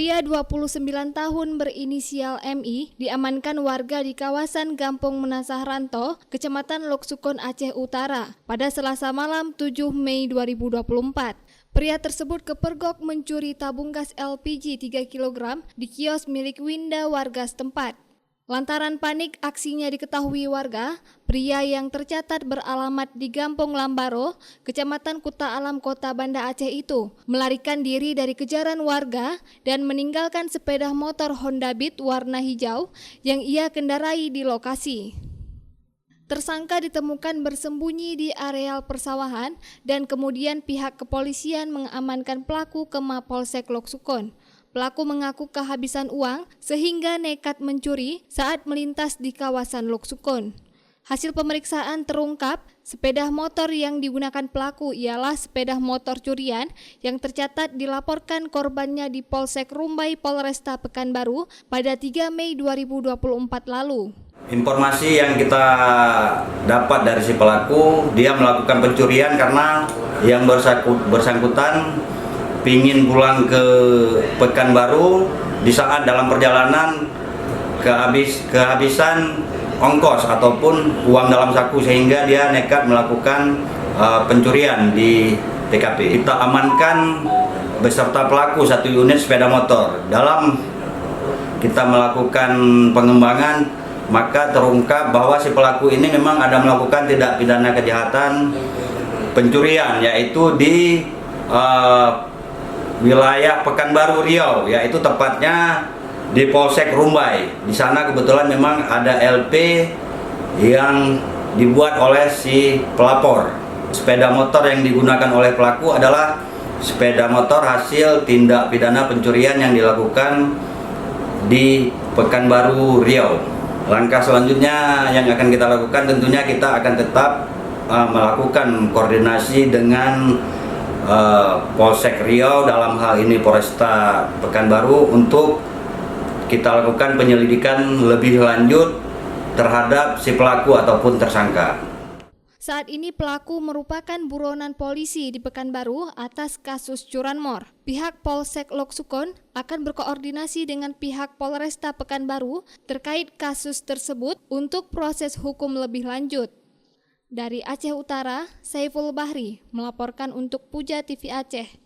Pria 29 tahun berinisial MI diamankan warga di kawasan Gampong Menasah Ranto, Kecamatan Loksukon, Aceh Utara pada Selasa malam 7 Mei 2024. Pria tersebut kepergok mencuri tabung gas LPG 3 kg di kios milik Winda warga setempat. Lantaran panik aksinya diketahui warga, pria yang tercatat beralamat di Gampong Lambaro, Kecamatan Kuta Alam, Kota Banda Aceh itu melarikan diri dari kejaran warga dan meninggalkan sepeda motor Honda Beat warna hijau yang ia kendarai di lokasi. Tersangka ditemukan bersembunyi di areal persawahan dan kemudian pihak kepolisian mengamankan pelaku ke Mapolsek Loksukon. Pelaku mengaku kehabisan uang sehingga nekat mencuri saat melintas di kawasan Loksukon. Hasil pemeriksaan terungkap sepeda motor yang digunakan pelaku ialah sepeda motor curian yang tercatat dilaporkan korbannya di Polsek Rumbai Polresta Pekanbaru pada 3 Mei 2024 lalu. Informasi yang kita dapat dari si pelaku, dia melakukan pencurian karena yang bersangkutan pingin pulang ke Pekanbaru di saat dalam perjalanan kehabisan ongkos ataupun uang dalam saku sehingga dia nekat melakukan pencurian di TKP. Kita amankan beserta pelaku 1 unit sepeda motor. Dalam kita melakukan pengembangan, maka terungkap bahwa si pelaku ini memang ada melakukan tindak pidana kejahatan pencurian, yaitu di wilayah Pekanbaru Riau, yaitu tepatnya di Polsek Rumbai. Di sana kebetulan memang ada LP yang dibuat oleh si pelapor. Sepeda motor yang digunakan oleh pelaku adalah sepeda motor hasil tindak pidana pencurian yang dilakukan di Pekanbaru Riau. Langkah selanjutnya yang akan kita lakukan tentunya kita akan tetap melakukan koordinasi dengan Polsek Riau, dalam hal ini Polresta Pekanbaru, untuk kita lakukan penyelidikan lebih lanjut terhadap si pelaku ataupun tersangka. Saat ini pelaku merupakan buronan polisi di Pekanbaru atas kasus curanmor. Pihak Polsek Loksukon akan berkoordinasi dengan pihak Polresta Pekanbaru terkait kasus tersebut untuk proses hukum lebih lanjut. Dari Aceh Utara, Saiful Bahri melaporkan untuk Puja TV Aceh.